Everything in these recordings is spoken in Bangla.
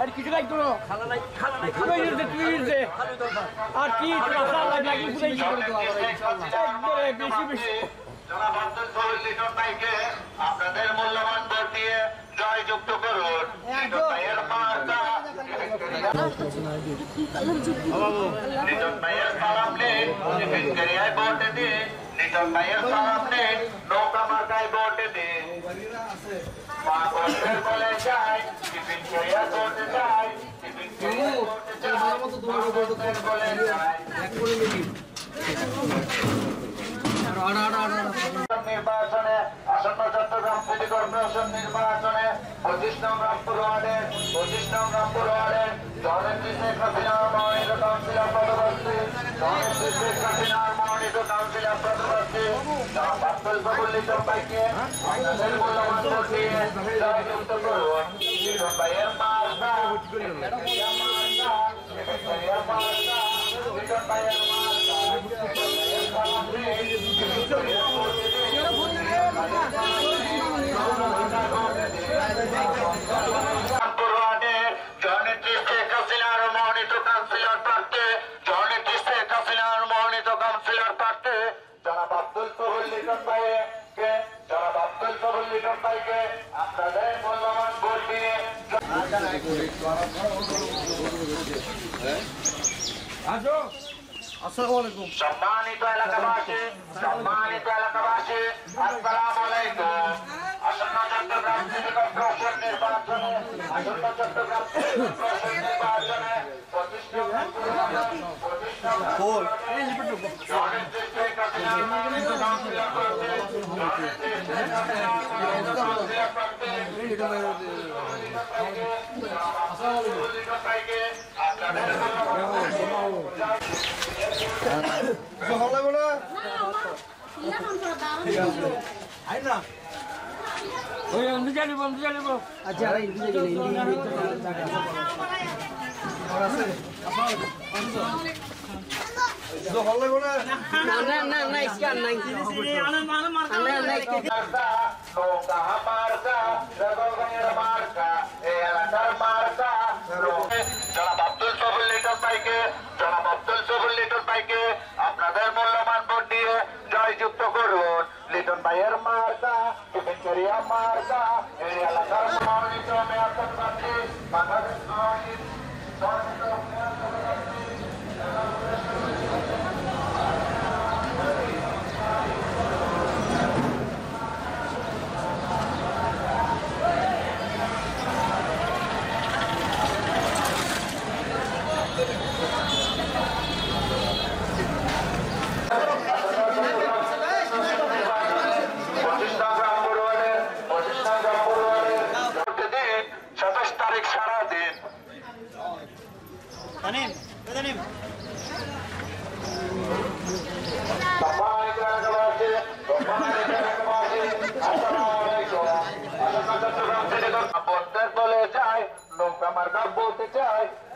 আর কিছু নাই তো খালা নাই তুই আর কি লাগি বুঝাই একবারে বেশি বেশি আপনাদের মূল্যবান ভোট দিয়ে জয়যুক্ত করুন। লিটন ভাইয়ের সালাম নিন, ভোট দিন। লিটন ভাইয়ের সালাম নিন, নৌকা মার্কায় ভোট দিন। মা ভোটের বলে যায়, টিফিন করিয়া ভোট যায়, টিফিন করিয়া ভোট যায়, বলে যায়। নির্বাচনে আসন্ন চট্টগ্রাম সিটি কর্পোরেশন নির্বাচনে 25 নং রামপুর ওয়ার্ডের জননেত্রী শেখ হাসিনার মনোনীত কাউন্সিলর পদপ্রার্থী আব্দুল কবুল লিটন ভাইকে আপনাদের মূল্যবান ভোট দিয়ে জয়যুক্ত করুন। লিটন ভাইয়ের মার্কা লিটন ভাইয়ের জননেত্রী শেখ হাসিনার মনোনীত কাউন্সিলর প্রার্থী জনাব আব্দুল কবুল লিটন ভাইকে আপনাদের মূল্যবান ভোট দিয়ে সম্মানিত এলাকাবাসী আসসালামু আলাইকুম। আসন্ন চট্টগ্রাম সিটি কর্পোরেশন নির্বাচনে 25 জনাব আব্দুল কবুল লিটন ভাইকে আপনাদের মূল্যবান ভোট দিয়ে জয়যুক্ত করুন। লিটন ভাইয়ের মার্কা টিফিনচেরিয়া মার্কা এই এলাকার মনোনীত মেয়র প্রার্থী বাংলাদেশ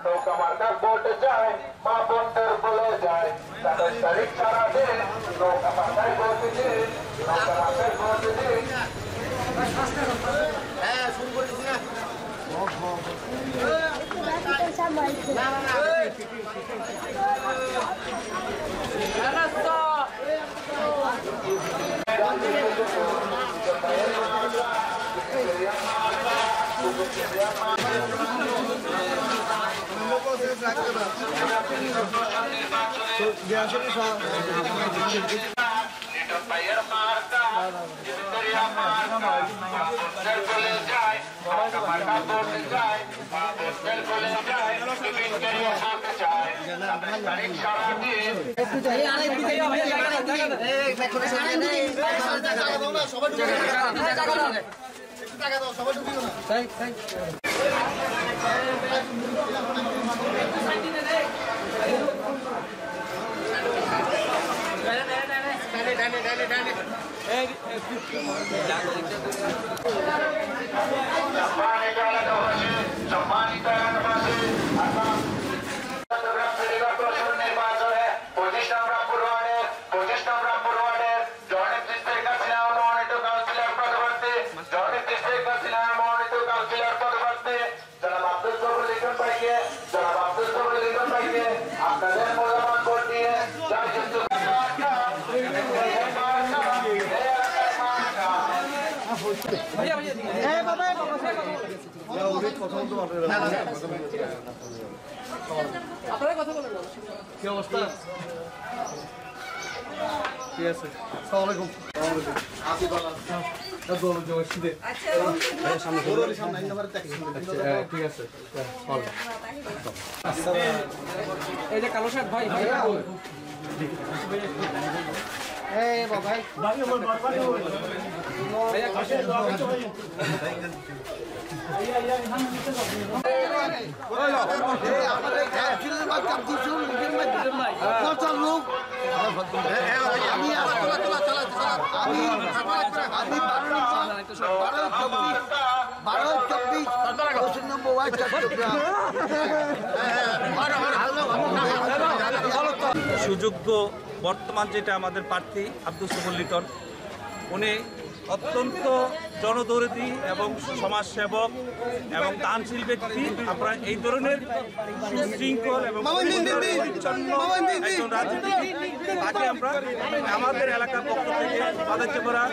নৌকা মার্কা ভোট যায় মা বন্ধের বলে যায় 27 তারিখ সারাদিন নৌকা মার্কায় ভোট দিন নৌকা মার্কায় ভোট দিন। হ্যাঁ শুরু করেছি না লিটন ভাইয়ের মার্কা টিফিনচেরিয়া মার্কা ভোটের বলে যায় মার্কা ভোট যায় ভোটের বলে যায় টিফিনচেরিয়া ভোট যায় 27 তারিখ সারাদিন সম্মানিত এলাকাবাসী নির্বাচনে 25 নং রামপুর ওয়ার্ডের জননেত্রী শেখ আপনারা কথা বলেন কি অবস্থা? ঠিক আছে, আসসালামু আলাইকুম। ঠিক আছে, এই যে কালো শার্ট ভাই সুযোগ্য বর্তমান যেটা আমাদের প্রার্থী আব্দুল সমদ লিটন, উনি অত্যন্ত জনদরদী এবং সমাজসেবক এবং দানশীল ব্যক্তি। আমরা এই ধরনের সুশৃঙ্খল এবং পরিচ্ছন্ন একজন রাজনীতিবিদ, তাকে আমরা আমাদের এলাকার পক্ষ থেকে বাদাচ্চাপাড়া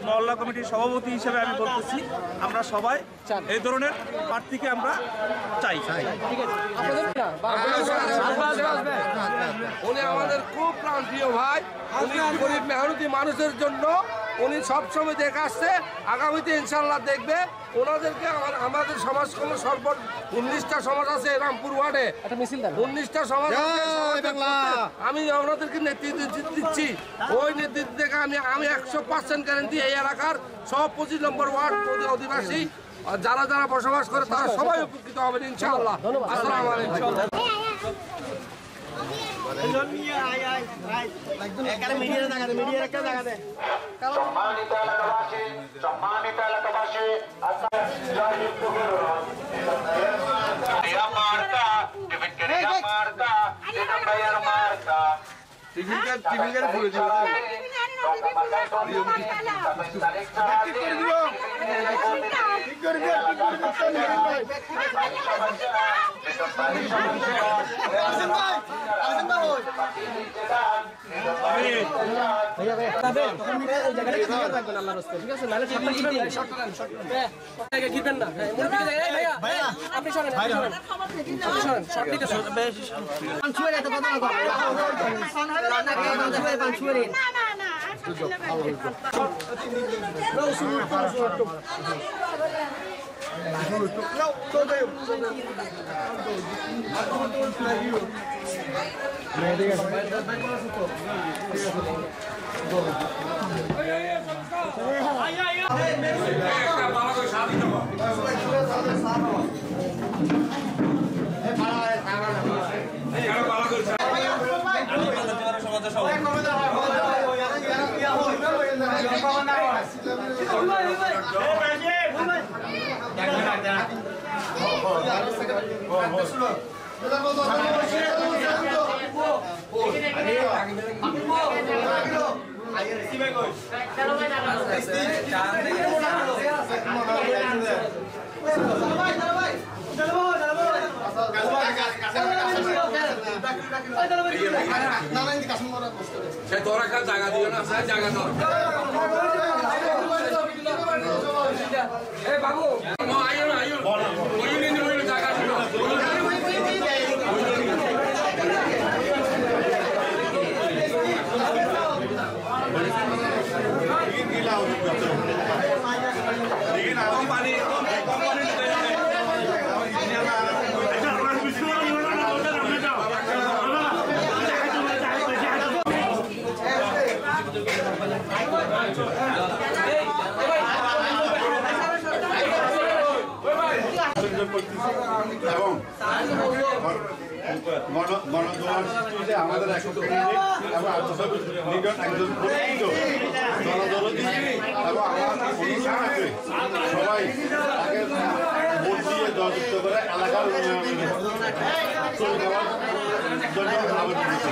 মহল্লা কমিটির সভাপতি হিসেবে আমি বলতেছি, আমরা সবাই এই ধরনের প্রার্থীকে আমরা চাই। উনি আমাদের খুব প্রাণপ্রিয় ভাই, উনি গরিব মেহনতি মানুষের জন্য উনি সবসময় দেখে আসছে, আগামীতে ইনশাল্লাহ দেখবে। ওনাদেরকে আমাদের সমাজ সর্ব 19টা সমাজ আছে রামপুর ওয়ার্ডে, 19টা সমাজ আমি ওনাদেরকে নেতৃত্ব দিচ্ছি। ওই নেতৃত্ব থেকে আমি 100% গ্যারান্টি এই এলাকার সব 25 নম্বর ওয়ার্ড অধিবাসী যারা যারা বসবাস করে তারা সবাই উপকৃত হবেন ইনশাআল্লাহ। আসসালামু আলাইকুম। সম্মানিত এলাকাবাসী, সম্মানিত এলাকাবাসী, মার্কা মার্কা মার্কা জায়গা দিও না, জায়গা দাও। বাবু আয়ো না, আয়ো জায়গা দিও। এবং গণজোয়ার সৃষ্টি হয়েছে আমাদের একজন জনদরদী এবং আমার অনুষ্ঠান আছে, সবাই তাকে ভোট দিয়ে জয়যুক্ত করে এলাকার উন্নয়নে চলে যাওয়ার জন্য আবেদন দিচ্ছি।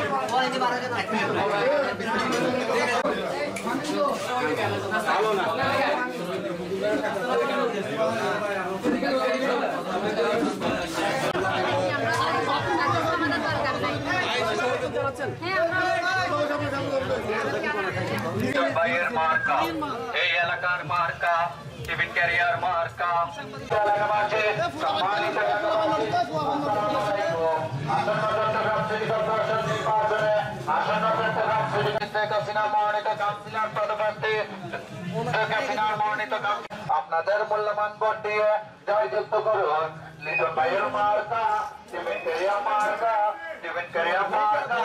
ভাইয়ের মার্কা এই এলাকা এলাকার মার্কা টিফিন ক্যারিয়ার মার্কা এলাকা মাঝে সম্মানিত আপনাদের মূল্যবান ভোট দিয়ে জয়যুক্ত করুন লিটন ভাইয়ের মার্কা টিফিন ক্যারিয়ার মার্কা টিফিন ক্যারিয়ার মার্কা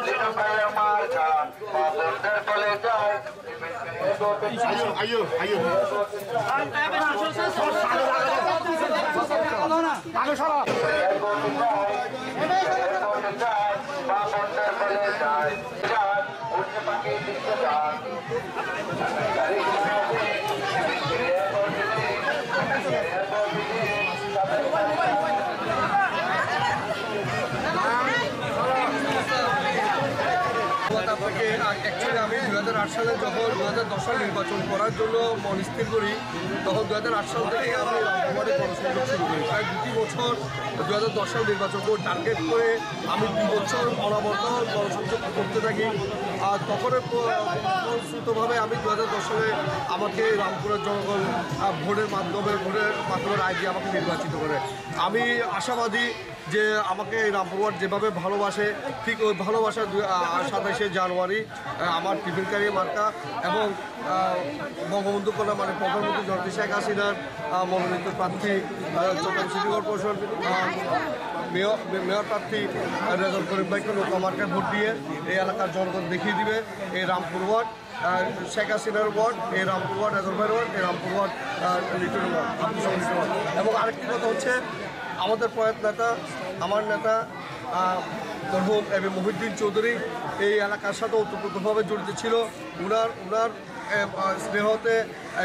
লিটন ভাইয়ের মার্কা বাবুদের বলে যায় টিফিন ক্যারিয়ার আয়ো আয়ো বাবুদের বলে যায় উঠে পাখি দিতে যান আপনাকে অ্যাকচুয়ালি আমি 2008 সালে যখন 2010 সাল নির্বাচন করার জন্য মন স্থির করি তখন 2008 সাল থেকে আমি রামপুরহাটে গণসংযোগ শুরু করি প্রায় 2 বছর 2010 সাল নির্বাচন করে টার্গেট করে আমি 2 বছর অনবরত গণসংযোগ করতে থাকি আর তখন ফলশ্রুতভাবে আমি 2010 সালে আমাকে রামপুরের জনগণ ভোটের মাধ্যমে রায় দিয়ে আমাকে নির্বাচিত করে আমি আশাবাদী যে আমাকে এই রামপুরহাট যেভাবে ভালোবাসে ঠিক ওই ভালোবাসা 27শে জানুয়ারি আমার টিফিন ক্যারিয়ার মার্কা এবং বঙ্গবন্ধু কন্যা মানে প্রধানমন্ত্রী জননেত্রী শেখ হাসিনার মনোনীত প্রার্থী চট্টগ্রাম সিটি কর্পোরেশন মেয়র প্রার্থী রেজাউল করিম ভাইকে নৌকা মার্কায় ভোট দিয়ে এই এলাকার জনগণ দেখিয়ে দিবে এই রামপুর ওয়ার্ড শেখ হাসিনার ওয়ার্ড এই রামপুর ওয়ার্ড রেজাউল ভাইয়ের ওয়ার্ড এই রামপুর ওয়ার্ড লিটন ওয়ার্ড এবং আরেকটি কথা হচ্ছে আমাদের প্রয়াত নেতা আমার নেতা মরহুম এবি মহিউদ্দিন চৌধুরী এই এলাকার সাথে ওতপ্রোতভাবে জড়িত ছিল উনার স্নেহতে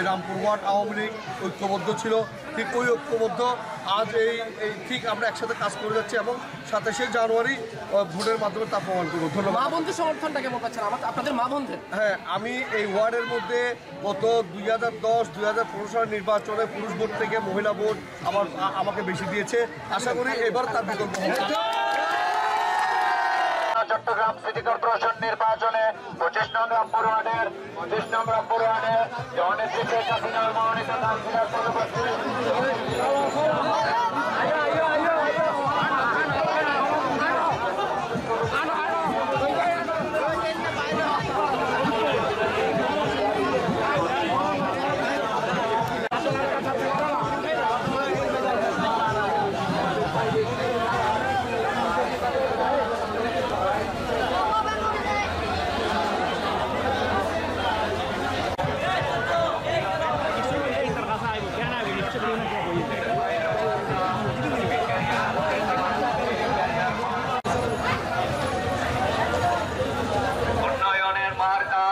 রামপুর ওয়ার্ড আওয়ামী লীগ ঐক্যবদ্ধ ছিল ঠিক ওই ঐক্যবদ্ধ আজ এই ঠিক আমরা একসাথে কাজ করে যাচ্ছি এবং 27শে জানুয়ারি ভোটের মাধ্যমে তা প্রমাণ করবো ধন্যবাদ। মা বন্ধু সমর্থনটা কেমন পাচ্ছেন আপনাদের মা বন্ধের? হ্যাঁ আমি এই ওয়ার্ডের মধ্যে গত 2010-2015 সালের নির্বাচনে পুরুষ ভোট থেকে মহিলা ভোট আমাকে বেশি দিয়েছে আশা করি এবার তার বিকল্প হবে। চট্টগ্রাম সিটি কর্পোরেশন নির্বাচনে 25 নং রামপুর ওয়ার্ডের জননেত্রী শেখ হাসিনার মনোনীত কাউন্সিলর পদপ্রার্থী উন্নয়নের মার্কা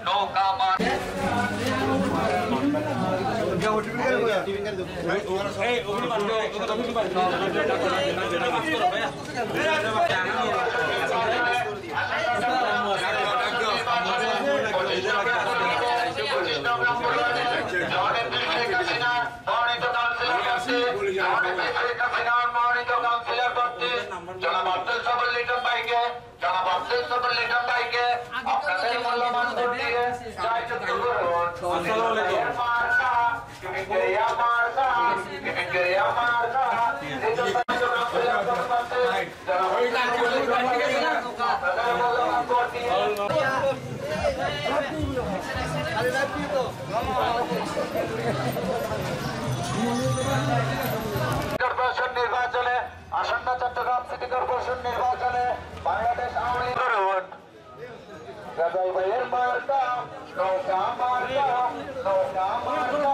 নৌকা মার্কা আপনাদের মূল্যবান ভোট দিয়ে জয়যুক্ত করুন কর্পোরেশন নির্বাচনে আসন্ন চট্টগ্রাম সিটি কর্পোরেশন নির্বাচনে বাংলাদেশ আওয়ামী লীগ করুন রেজাউল ভাইয়ের মার্কা নৌকা মার্কা নৌকা মার্কা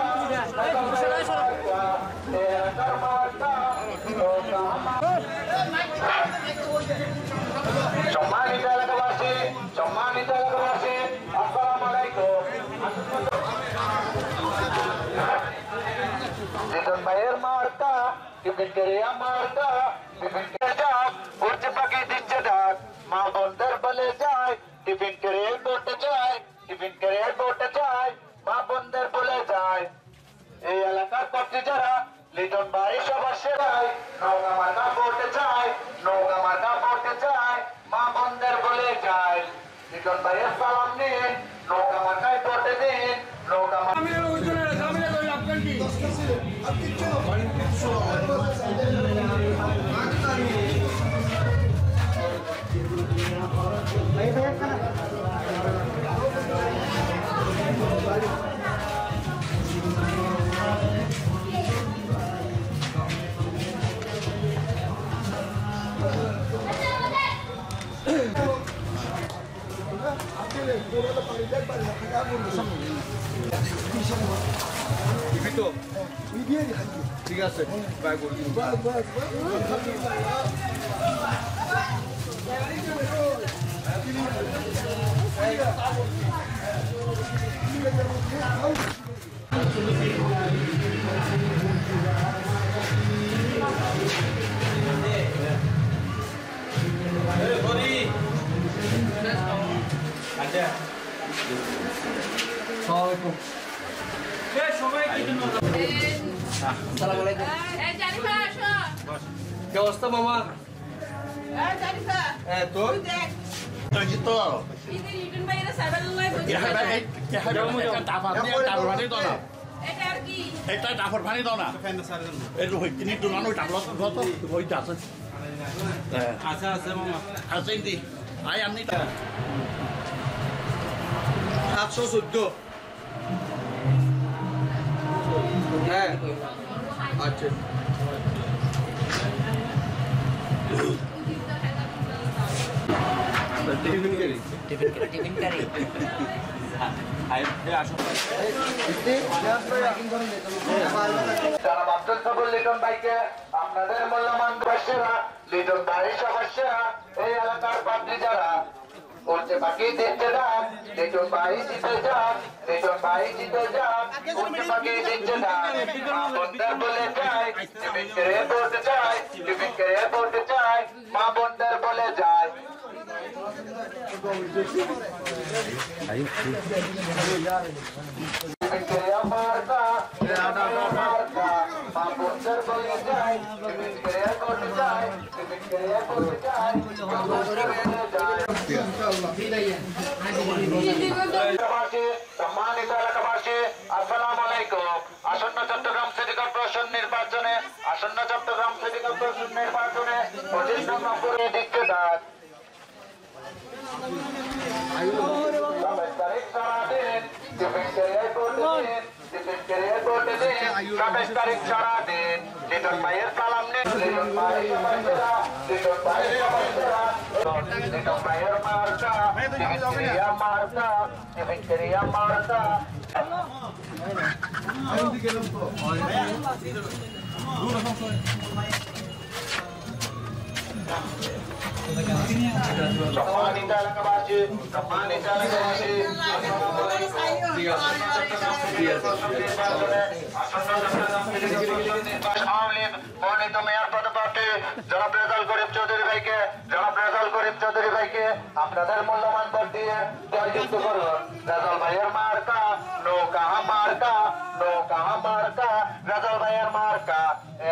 এলাকার মার্কা নৌকা সম্মানিত এলাকাবাসী আসসালামু আলাইকুম। লিটন ভাইয়ের মার্কা টিফিন ক্যারিয়ার মার্কা টিফিন ক্যারিয়ার উঠতে পাখি দিচ্ছে ডাক মা বন্ধের বলে যায় টিফিন ক্যারিয়ার করতে চায় টিফিন ক্যারিয়ার করতে চায় মা বন্ধের বলে যায় এই এলাকার প্রার্থী যারা লিটন ভাই সবার সেরাই নৌকা মার্কা করতে চায় নৌকা মার্কা করতে চায় মা বন্ধের বলে যায় লিটন ভাইয়ের সালাম নিন নৌকা মার্কায় করতে দিন নৌকা ঠিক আছে বাই করে দিন কি অবস্থা মামা তোর এটা ডাফর ভানি দাও না এইটো কিনি দুনানো ডাবলত ঘৰত হৈ আছে আচ্ছা আছে মামা আছে ইন্দি আই আমনি 714 হ্যাঁ আচ্ছা টিফিন করি যারা আব্দুল সবুর লিটন ভাইকে আপনাদের মূল্যবান সদস্যরা লিটন ভাইয়ের সদস্যরা এই এলাকার পাত্রী যারা উল্টে পাখি দিচ্ছে যান লিটন ভাই জিতে যান লিটন ভাই জিতে যান উল্টে পাখি দিচ্ছে যান মা বোনদের বলে যায় টিফিন করে পড়তে চায় টিফিন করে পড়তে চায় মা বোনদের বলে যায় মার্কা মার্কা মা বোনদের বলে যায় টিফিন করে পড়তে চায় টিফিন করে পড়তে চায় সম্মানিত এলাকাবাসী আসসালামু আলাইকুম আসন্ন চট্টগ্রাম সিটি কর্পোরেশন নির্বাচনে 25 নম্বরে দিচ্ছে দাঁত 27 তারিখ সারাদিন টিফিন ক্যারিয়ার করতে দিন 27 তারিখ সারাদিন লিটন ভাইয়ের সালাম নিন লিটন ভাইয়ের মার্কা টিফিন ক্যারিয়ার মার্কা সম্মানিত এলাকাবাসী মনোনীত মেয়র পদপ্রার্থী জনাব রেজাউল করিম চৌধুরী ভাইকে আপনাদের মূল্যবান ভোট দিয়ে জয়যুক্ত করুন। রেজাউল ভাইয়ের মার্কা নৌকা মার্কা রেজাউল ভাইয়ের মার্কা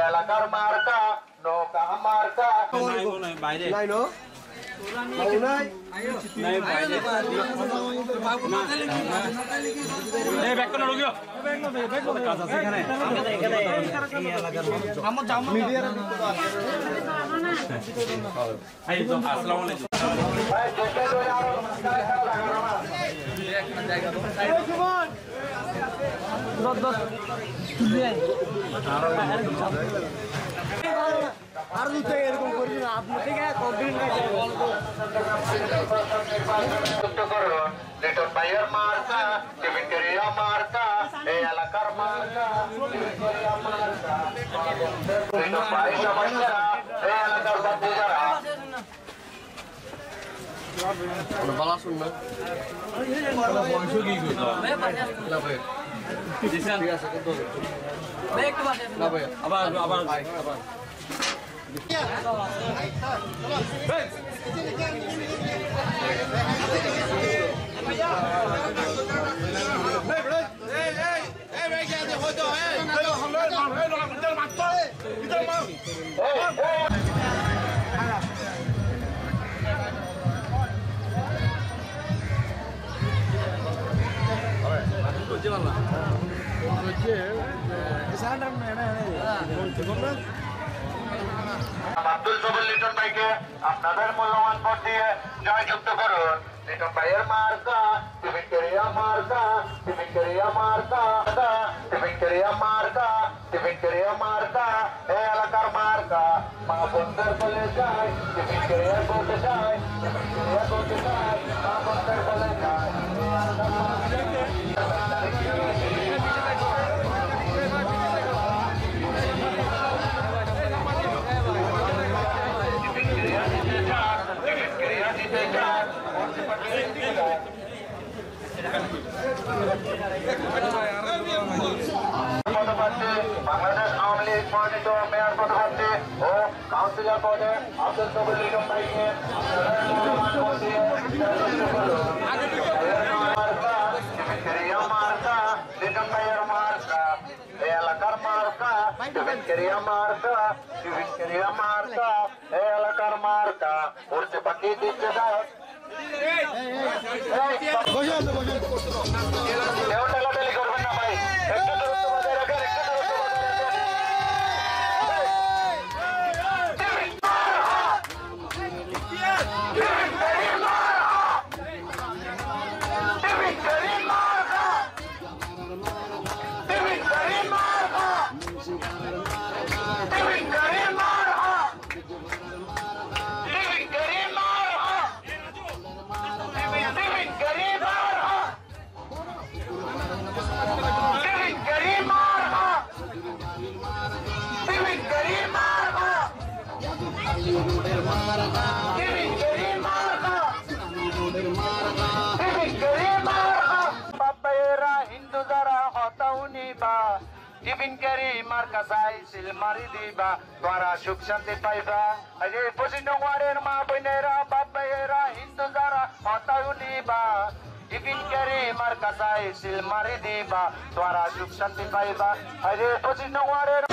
এলাকার মার্কা নৌকা মার্কা বাইরে আর দুটো এরকম করি না আপনি থেকে কমপ্লেন লিটন ভাইয়ের মার্কা টিফিন ক্যারিয়ার মার্কা এই এলাকার মার্কা লিটন ভাই সমস্যা এই এলাকার বাচ্চা যারা বালা শুন না বয়স কি না ভাই ঠিক আছে না ভাই আবার আব্দুল সবুল লিটন ভাইকে আপনাদের মূল্যবান ভোট দিয়ে জয়যুক্ত করুন। লিটন ভাইয়ের মার্কা টিভিকেরিয়া মার্কা, টিভিকেরিয়া মার্কা, টিভিকেরিয়া মার্কা, টিভিকেরিয়া মার্কা, এই এলাকার মার্কা। মা বন্ধের বলে যায় টিভিকেরিয়া বলতে যায়, টিভিকেরিয়া বলতে যায়, মা বন্ধের বলে যায়। বাংলাদেশ আওয়ামী লীগ মনোনীত মেয়র পদপ্রার্থী ও কাউন্সিলর পদে আব্দুল সবুল লিটন ভাইকে লিটন ভাইয়ের মার্কা, এই এলাকার মার্কা টিভিকেরিয়া মার্কা, টিভিকেরিয়া মার্কা, এই এলাকার মার্কা। উড়ছে পাখি দিচ্ছে ডাক, কেউ ঠেলাঠেলি করবেন না ভাই, একটু দূরত্ব বজায় রাখেন, একটু দূরত্ব বজায় রাখেন। হিন্দু যারা হতাউনি বা টিফিন ক্যারি মার্কা চাই সিল মারি দিবা, তোরা সুখ শান্তি পাইবা। আজ 25 নং ওয়ার্ডের মা বোনেরা বাপ ভাইয়েরা হিন্দু যারা হতাউনি বা টিফিন ক্যারি মার্কা চাই সিল মারি দিবা, তোরা সুখ শান্তি পাইবা। আজ 25 নং ওয়ার্ডের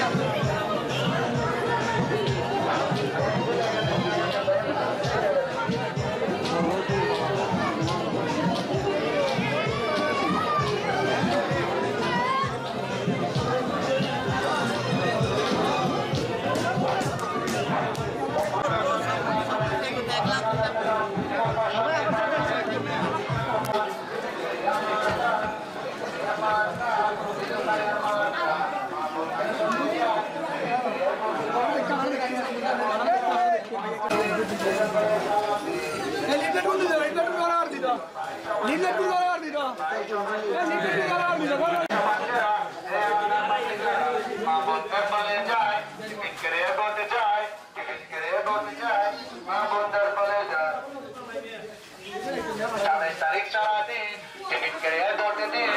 তারিখ সারা দিন টিকিট কেড়ে দৌড়তে দিন।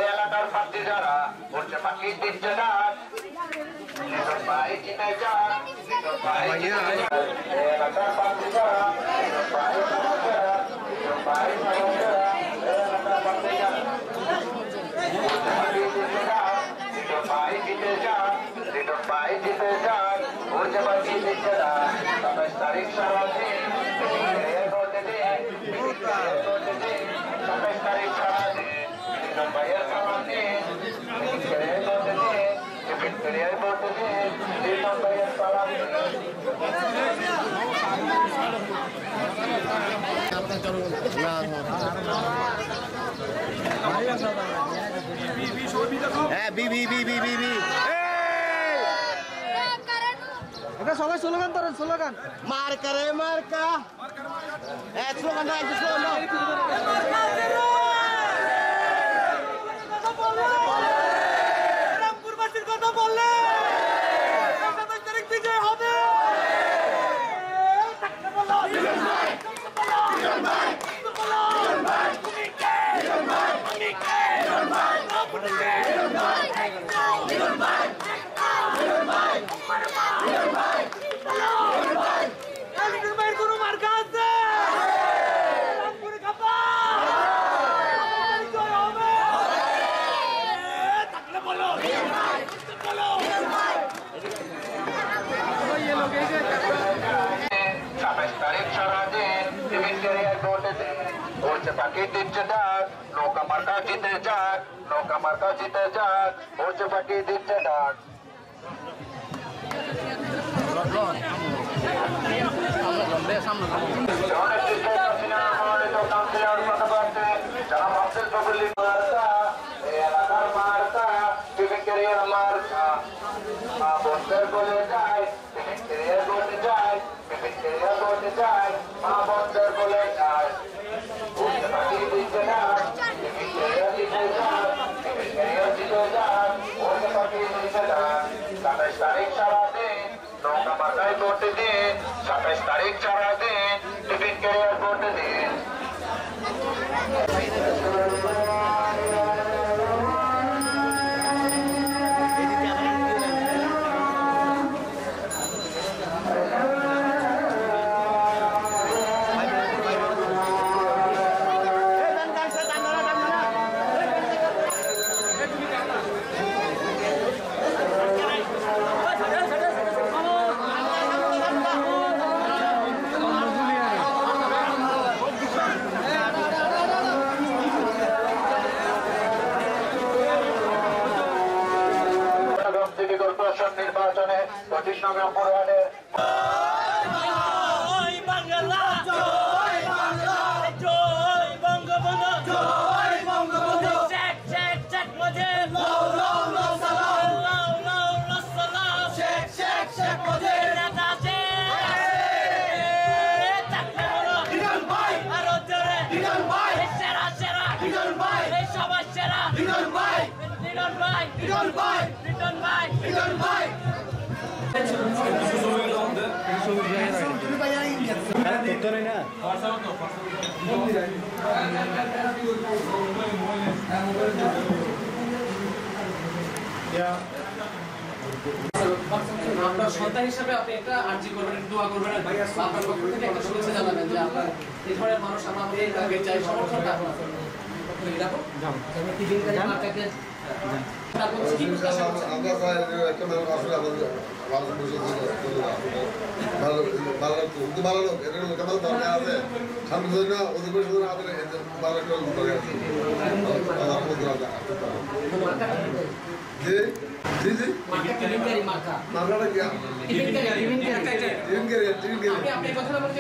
এলাকার প্রার্থী যারা উঠছে পাখি দিচ্ছে ডাক, লিটন ভাই জিতে যান, লিটন ভাই জিতে যান। এলাকার প্রার্থী যারা লিটন ভাই জিতে যান, লিটন ভাই জিতে যান। এলাকার প্রার্থী যারা উঠছে পাখি দিচ্ছে ডাক, লিটন ভাই জিতে যান, লিটন ভাই জিতে যান। উঠছে পাখি দিচ্ছে ডাক 27 তারিখ সারা দিন ভোটে দিন, 27 তারিখ সারা দিন লিটন ভাইয়ের সারা দিন ভোটে দিন, ভিক্টোরিয়ায় ভোটে দিন, লিটন ভাইয়ের সারা দিন। সবাই স্লোগান ধরেন, স্লোগান মার্কা রে মার্কা, স্লোগান রামপুরবাসীর কথা বললে 27 তারিখ বিজয় হবে। পাখি দিচ্ছে ডাক নৌকা মার্কা জিতে যাক নৌকা মার্কা জিতে যাক পশু পাখি দিচ্ছে ডাক বন্ধের বলে যায় বলতে যায় বলতে যায় মা বন্ধের বলে যায় পাখি দিচ্ছে না দিতে যাক পাখি দিচ্ছে না 27 তারিখ সারাদিন নৌকা মার্কায় ভোট দিন 27 তারিখ সারাদিন টিফিন ক্যারিয়ার ভোট দিন কর্পোরেশন নির্বাচনে 25 নভেম্বর ওয়ার্ডের আপনার সন্তান হিসাবে আপনি একটা আর্জি করবেন, দোয়া করবেন, আপনার পক্ষ থেকে একটা শুভেচ্ছা জানাবেন যে আপনার এই ধরনের মানুষ আমাদের আগে চাই, সমর্থনটা আপনার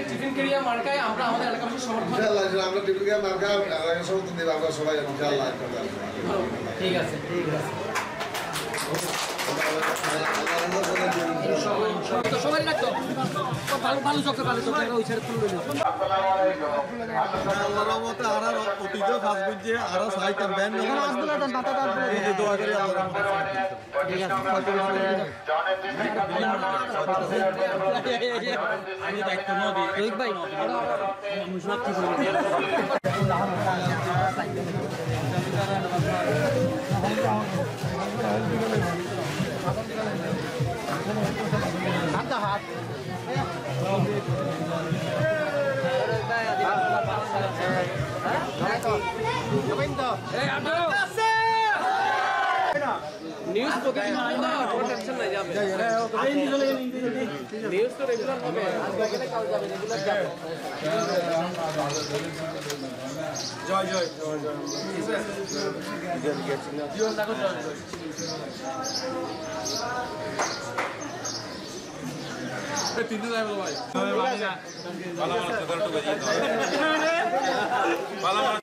টিফিন ক্যারিয়ার মার্কায় আমরা আমাদের এলাকাবাসীর সমর্থন আমরা টিফিন ক্যারিয়ার মার্কা সমর্থন দিব আমরা সবাই ইনশাআল্লাহ ঠিক আছে সবাই রাখতো ভালো ভালো চক্র ভালো চক্র ওই ছেড়ে তুলবে আল্লাহর রহমতে আর অতীত ফাস বুঝে আর সাইকেল ব্যান না আসলে দেন মাথা দাও এই যে দোয়া করি আল্লাহ ঠিক আছে আমি দায়িত্ব ন দিই রোহিত ভাই মুশাক কি করবে হাত হাত নিউজ তো কিছু টেনশন নাই যাবে নিউজ তো রেগুলার হবে আজকে গেলে কাল যাবে রেগুলার যাবে জয় জয় জয় জয় জীবন থাকো জয় জয় তিনটে যাবে ভাই ভালো ভালো